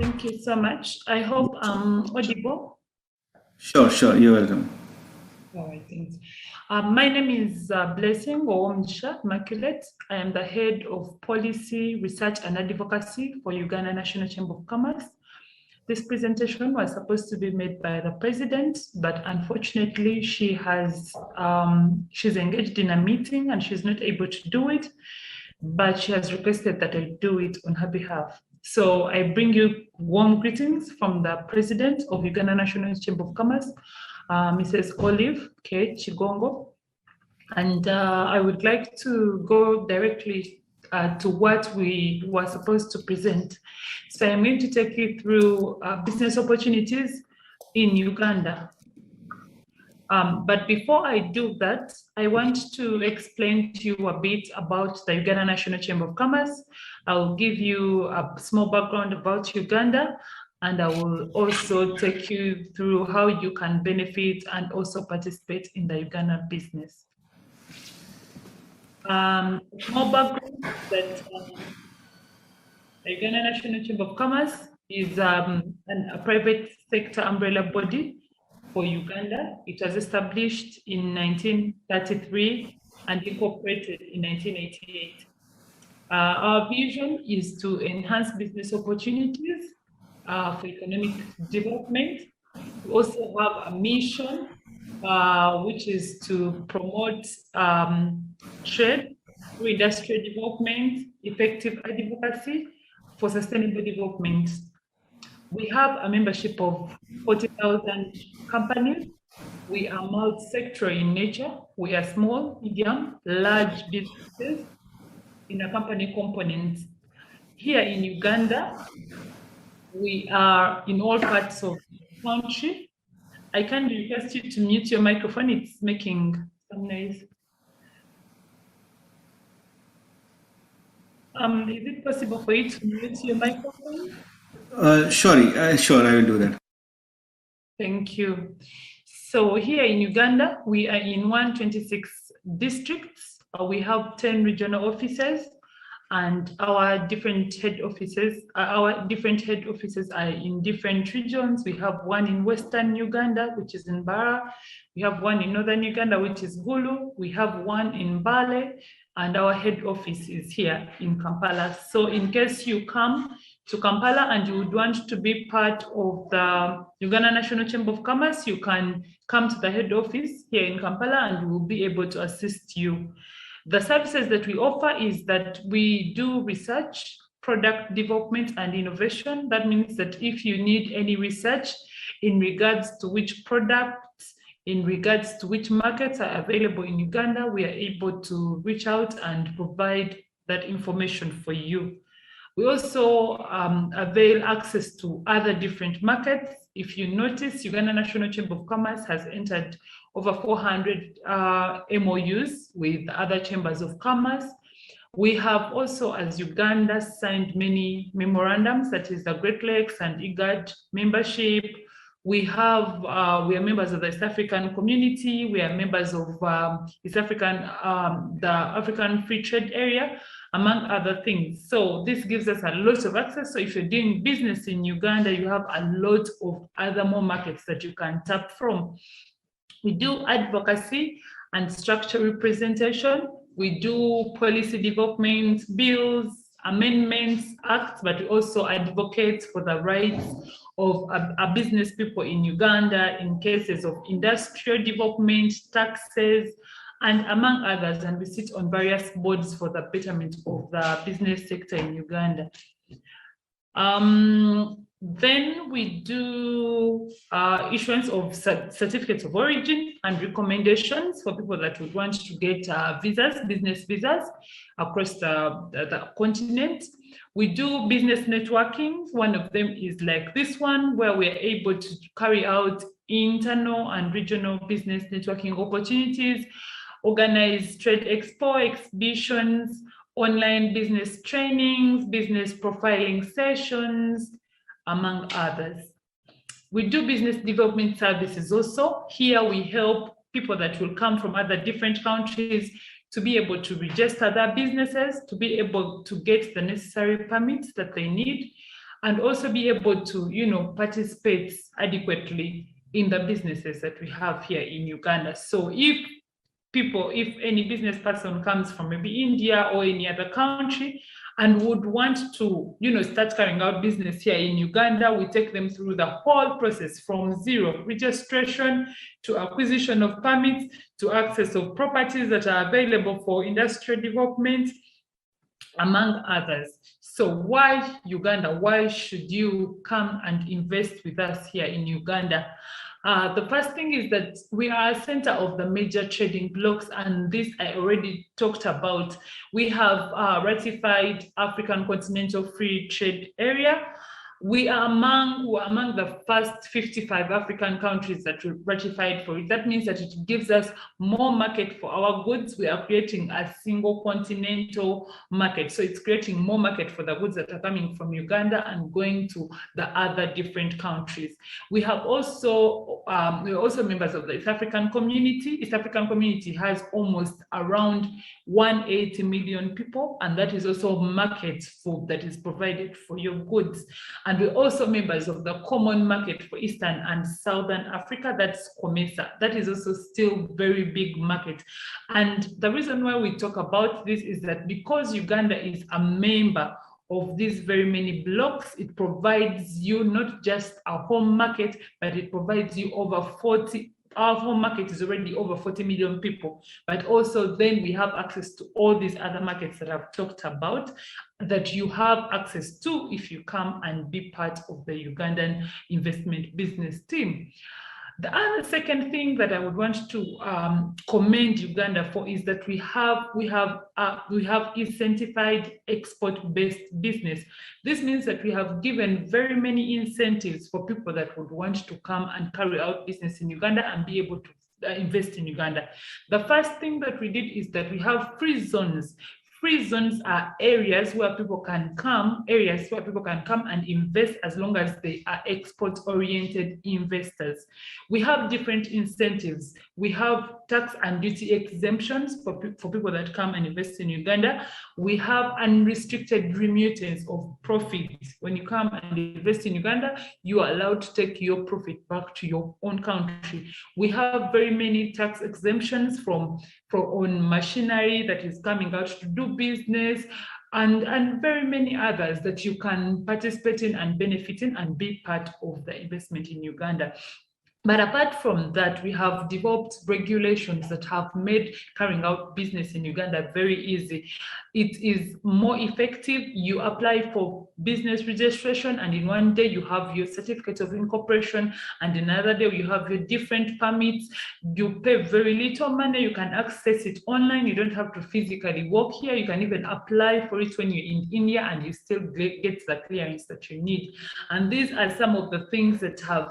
Thank you so much. I hope I'm audible. Sure. You're welcome. All right, thanks. My name is Blessing Owomsha Immaculate. I am the head of policy, research, and advocacy for Uganda National Chamber of Commerce. This presentation was supposed to be made by the president, but unfortunately, she's engaged in a meeting and she's not able to do it. But she has requested that I do it on her behalf. So I bring you warm greetings from the president of Uganda National Chamber of Commerce, Mrs. Olive K. Chigongo. And I would like to go directly to what we were supposed to present. So I'm going to take you through business opportunities in Uganda. But before I do that, I want to explain to you a bit about the Uganda National Chamber of Commerce. I'll give you a small background about Uganda, and I will also take you through how you can benefit and also participate in the Uganda business. Small background that the Uganda National Chamber of Commerce is a private sector umbrella body for Uganda. It was established in 1933 and incorporated in 1988. Our vision is to enhance business opportunities for economic development. We also have a mission, which is to promote trade through industrial development, effective advocacy for sustainable development. We have a membership of 40,000 companies. We are multi-sectoral in nature. We are small, medium, large businesses in a company component. Here in Uganda, we are in all parts of the country. I can request you to mute your microphone. It's making some noise. Is it possible for you to mute your microphone? Sure, I will do that. Thank you. So here in Uganda, we are in 126 districts. We have 10 regional offices, and our different head offices are in different regions. We have one in Western Uganda, which is in Bara. We have one in Northern Uganda, which is Gulu. We have one in Bale, and our head office is here in Kampala. So in case you come to Kampala and you would want to be part of the Uganda National Chamber of Commerce, you can come to the head office here in Kampala and we will be able to assist you. The services that we offer is that we do research, product development, and innovation. That means that if you need any research in regards to which products, in regards to which markets are available in Uganda, we are able to reach out and provide that information for you. We also avail access to other different markets. If you notice, Uganda National Chamber of Commerce has entered over 400 MOUs with other chambers of commerce. We have also, as Uganda, signed many memorandums, that is the Great Lakes and IGAD membership. We are members of the East African Community. We are members of the African Free Trade Area, among other things. So this gives us a lot of access. So if you're doing business in Uganda, you have a lot of other more markets that you can tap from. We do advocacy and structure representation. We do policy development, bills, amendments, acts, but we also advocate for the rights of business people in Uganda in cases of industrial development, taxes, and among others. And we sit on various boards for the betterment of the business sector in Uganda. Then we do issuance of certificates of origin and recommendations for people that would want to get visas, business visas across the continent. We do business networking. One of them is like this one, where we are able to carry out internal and regional business networking opportunities, organize trade expo, exhibitions, online business trainings, business profiling sessions, among others. We do business development services also. Here we help people that will come from other different countries to be able to register their businesses, to be able to get the necessary permits that they need. and also be able to, participate adequately in the businesses that we have here in Uganda. So if any business person comes from maybe India or any other country and would want to, start carrying out business here in Uganda, we take them through the whole process from zero, registration to acquisition of permits to access of properties that are available for industrial development, among others. So why Uganda? Why should you come and invest with us here in Uganda? The first thing is that we are a center of the major trading blocks, and this I already talked about. We have ratified African Continental Free Trade Area. We are among the first 55 African countries that ratified for it. That means that it gives us more market for our goods. We are creating a single continental market. So it's creating more market for the goods that are coming from Uganda and going to the other different countries. We have also, we're also members of the East African Community. East African Community has almost around 180 million people, and that is also market for that is provided for your goods. And we're also members of the Common Market for Eastern and Southern Africa, that's COMESA. That is also still very big market. And the reason why we talk about this is that because Uganda is a member of these very many blocks, it provides you not just a home market, but it provides you over 40. Our home market is already over 40 million people, but also then we have access to all these other markets that I've talked about that you have access to if you come and be part of the Ugandan investment business team. The other second thing that I would want to commend Uganda for is that we have incentivized export-based business. This means that we have given very many incentives for people that would want to come and carry out business in Uganda and be able to invest in Uganda. The first thing that we did is that we have free zones. Free zones are areas where people can come, and invest as long as they are export-oriented investors. We have different incentives. We have tax and duty exemptions for people that come and invest in Uganda. We have unrestricted remittance of profit. When you come and invest in Uganda, you are allowed to take your profit back to your own country. We have very many tax exemptions from on machinery that is coming out to do business, and very many others that you can participate in and benefit in and be part of the investment in Uganda. But apart from that, we have developed regulations that have made carrying out business in Uganda very easy. It is more effective. You apply for business registration, and in one day you have your certificate of incorporation, and another day you have your different permits. You pay very little money. You can access it online. You don't have to physically walk here. You can even apply for it when you're in India, and you still get the clearance that you need. And these are some of the things that have,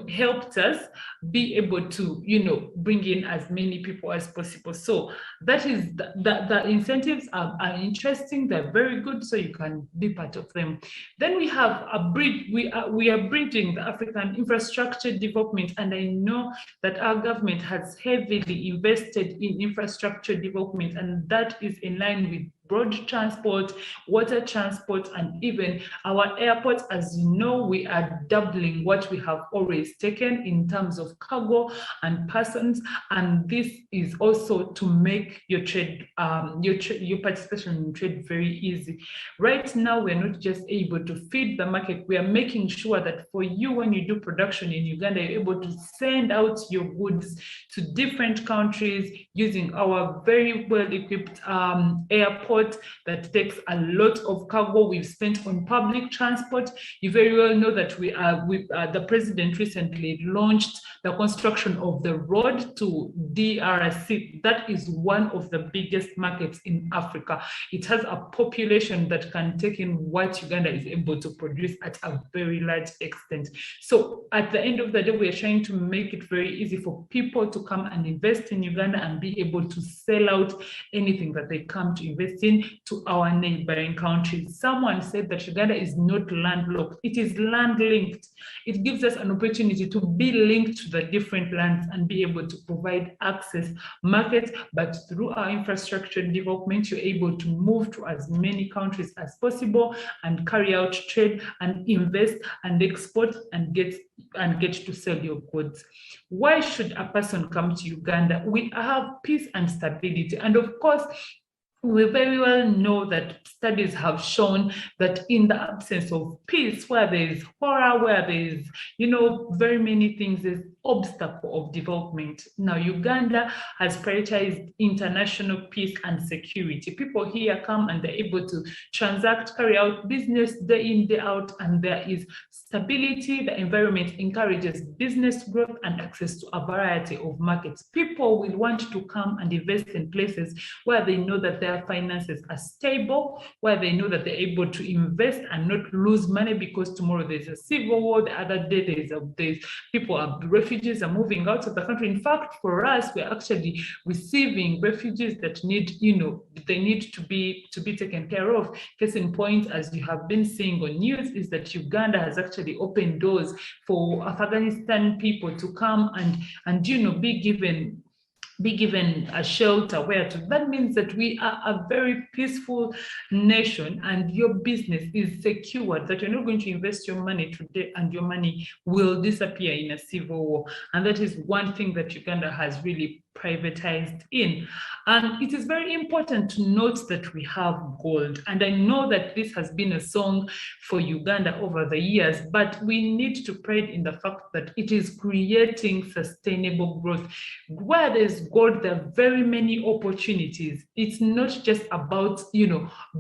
helped us be able to, bring in as many people as possible. So that is the incentives are interesting. They're very good, so you can be part of them. Then we have a bridge. We are bridging the African infrastructure development, and I know that our government has heavily invested in infrastructure development, and that is in line with road transport, water transport, and even our airports. As you know, we are doubling what we have always taken in terms of cargo and persons, and this is also to make your trade, your participation in trade very easy. Right now, we're not just able to feed the market, we are making sure that for you, when you do production in Uganda, you're able to send out your goods to different countries using our very well-equipped airport that takes a lot of cargo. We've spent on public transport. You very well know that the president recently launched the construction of the road to DRC. That is one of the biggest markets in Africa. It has a population that can take in what Uganda is able to produce at a very large extent. So at the end of the day, we are trying to make it very easy for people to come and invest in Uganda and be able to sell out anything that they come to invest in. extending to our neighboring countries. Someone said that Uganda is not landlocked, it is land-linked. It gives us an opportunity to be linked to the different lands and be able to provide access, markets, but through our infrastructure development, you're able to move to as many countries as possible and carry out trade and invest and export and get to sell your goods. Why should a person come to Uganda? We have peace and stability. And of course, we very well know that studies have shown that in the absence of peace, where there is horror, where there is, very many things, there's obstacle of development. Now, Uganda has prioritized international peace and security. People here come and they're able to transact, carry out business day in, day out, and there is stability. The environment encourages business growth and access to a variety of markets. People will want to come and invest in places where they know that their finances are stable, where they know that they're able to invest and not lose money because tomorrow there's a civil war, the other day there's people are refugees are moving out of the country. In fact, for us, we're actually receiving refugees that need, they need to be taken care of. Case in point, as you have been seeing on news, is that Uganda has actually opened doors for Afghanistan people to come and be given a shelter where to. That means that we are a very peaceful nation and your business is secured, that you're not going to invest your money today and your money will disappear in a civil war. And that is one thing that Uganda has really privatized in. And it is very important to note that we have gold. And I know that this has been a song for Uganda over the years, but we need to pride in the fact that it is creating sustainable growth. Where there's gold, there are very many opportunities. It's not just about,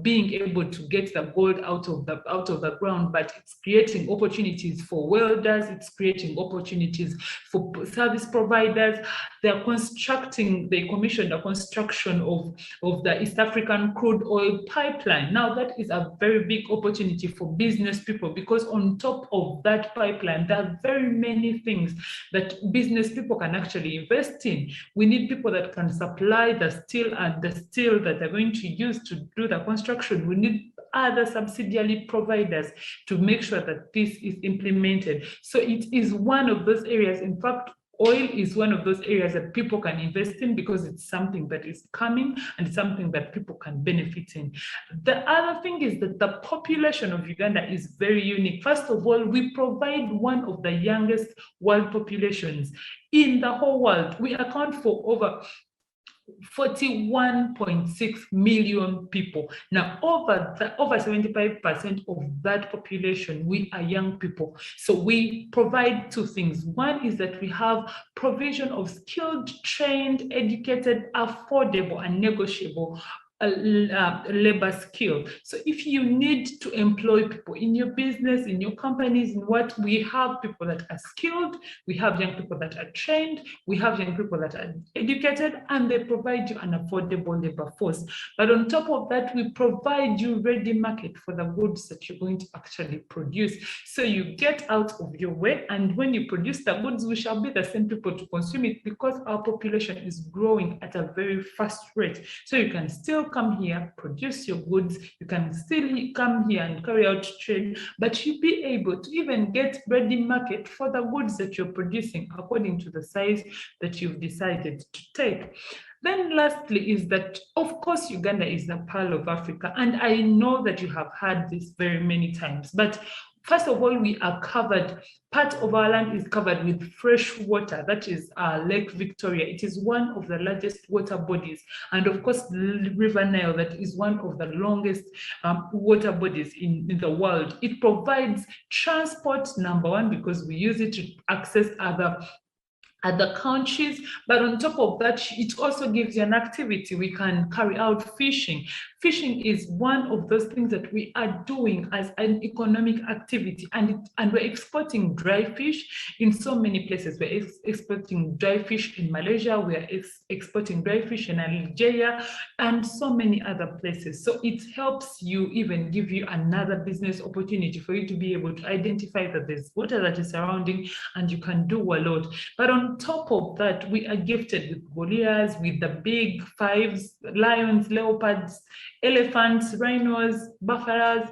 being able to get the gold out of the ground, but it's creating opportunities for welders, it's creating opportunities for service providers. They commissioned a construction of the East African crude oil pipeline. Now that is a very big opportunity for business people, because on top of that pipeline, there are very many things that business people can actually invest in. We need people that can supply the steel that they're going to use to do the construction. We need other subsidiary providers to make sure that this is implemented. So it is one of those areas. In fact, oil is one of those areas that people can invest in because it's something that is coming and something that people can benefit in. The other thing is that the population of Uganda is very unique. First of all, we provide one of the youngest world populations in the whole world. We account for over 41.6 million people. Now, over 75% of that population, we are young people. So we provide two things. One is that we have provision of skilled, trained, educated, affordable, and negotiable labor skill. So if you need to employ people in your business, in your companies, in what we have people that are skilled, we have young people that are trained, we have young people that are educated, and they provide you an affordable labor force. But on top of that, we provide you ready market for the goods that you're going to actually produce. So you get out of your way, and when you produce the goods, we shall be the same people to consume it, because our population is growing at a very fast rate. So you can still come here, produce your goods, you can still come here and carry out trade, but you'll be able to even get ready market for the goods that you're producing according to the size that you've decided to take. Then lastly is that, of course, Uganda is the pearl of Africa, and I know that you have heard this very many times, but first of all, we are covered, part of our land is covered with fresh water. That is Lake Victoria. It is one of the largest water bodies. And of course, the River Nile, that is one of the longest water bodies in the world. It provides transport, number one, because we use it to access other countries, but on top of that, it also gives you an activity. We can carry out fishing. Fishing is one of those things that we are doing as an economic activity, and we're exporting dry fish in so many places. We're exporting dry fish in Malaysia, we're exporting dry fish in Algeria, and so many other places. So it helps you, even give you another business opportunity for you to be able to identify that there's water that is surrounding and you can do a lot. But on on top of that, we are gifted with gorillas, with the big fives, lions, leopards, elephants, rhinos, buffaloes,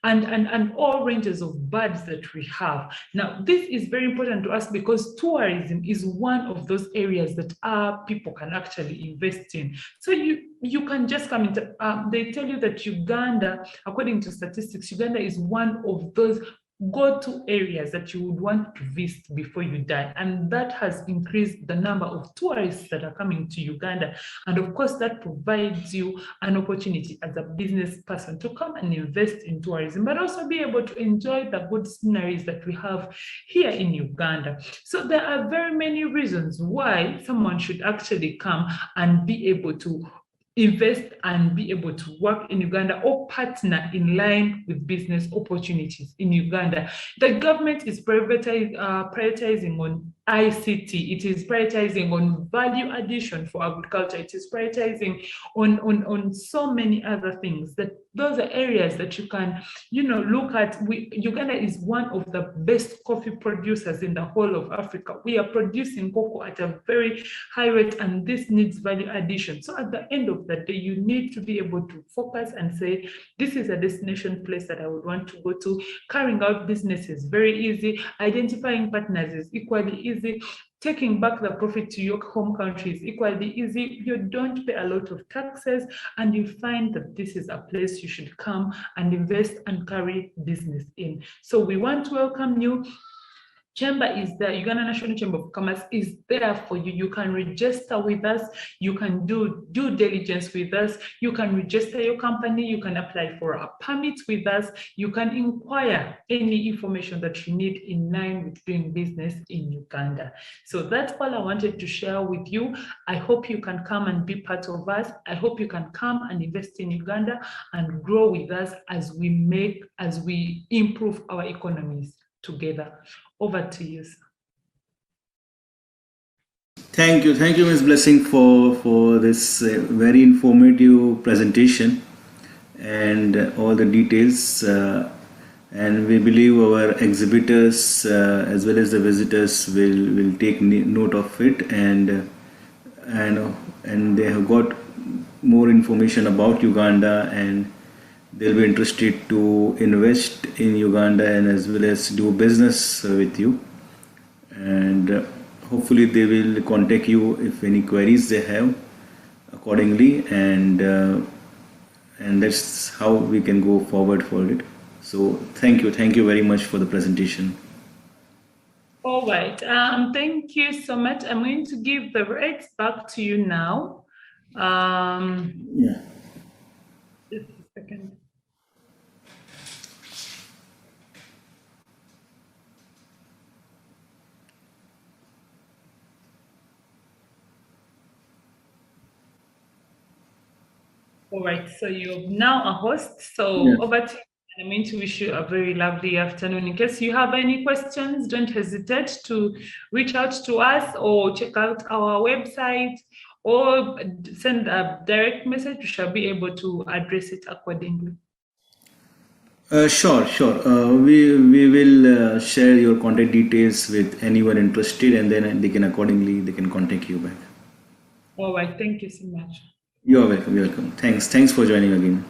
and all ranges of birds that we have. Now, this is very important to us because tourism is one of those areas that our people can actually invest in. So you can just come into, they tell you that Uganda, according to statistics, Uganda is one of those go-to areas that you would want to visit before you die. And that has increased the number of tourists that are coming to Uganda. And of course, that provides you an opportunity as a business person to come and invest in tourism, but also be able to enjoy the good sceneries that we have here in Uganda. So there are very many reasons why someone should actually come and be able to invest and be able to work in Uganda or partner in line with business opportunities in Uganda. The government is prioritizing on ICT. It is prioritizing on value addition for agriculture. It is prioritizing on so many other things. That those are areas that you can, look at. Uganda is one of the best coffee producers in the whole of Africa. We are producing cocoa at a very high rate, and this needs value addition. So at the end of the day, you need to be able to focus and say, this is a destination place that I would want to go to. Carrying out business is very easy. Identifying partners is equally easy. Taking back the profit to your home country is equally easy. You don't pay a lot of taxes, and you find that this is a place you should come and invest and carry business in. So we want to welcome you. Chamber is there, Uganda National Chamber of Commerce is there for you. You can register with us. You can do due diligence with us. You can register your company. You can apply for a permit with us. You can inquire any information that you need in line with doing business in Uganda. So that's all I wanted to share with you. I hope you can come and be part of us. I hope you can come and invest in Uganda and grow with us as we improve our economies together. Over to you, sir. Thank you, Ms. Blessing, for this very informative presentation and all the details. And we believe our exhibitors as well as the visitors will take note of it, and they have got more information about Uganda, and they'll be interested to invest in Uganda and as well as do business with you. And hopefully they will contact you if any queries they have accordingly, and that's how we can go forward for it. So thank you very much for the presentation. All right, thank you so much. I'm going to give the rates back to you now. Yeah. Just a second. All right, so you're now a host. So Yeah. over to you. I'm going to wish you a very lovely afternoon. In case you have any questions, don't hesitate to reach out to us or check out our website or send a direct message. We shall be able to address it accordingly. Sure. We will share your contact details with anyone interested, and then they can contact you back. All right, thank you so much. You're welcome. Thanks for joining again.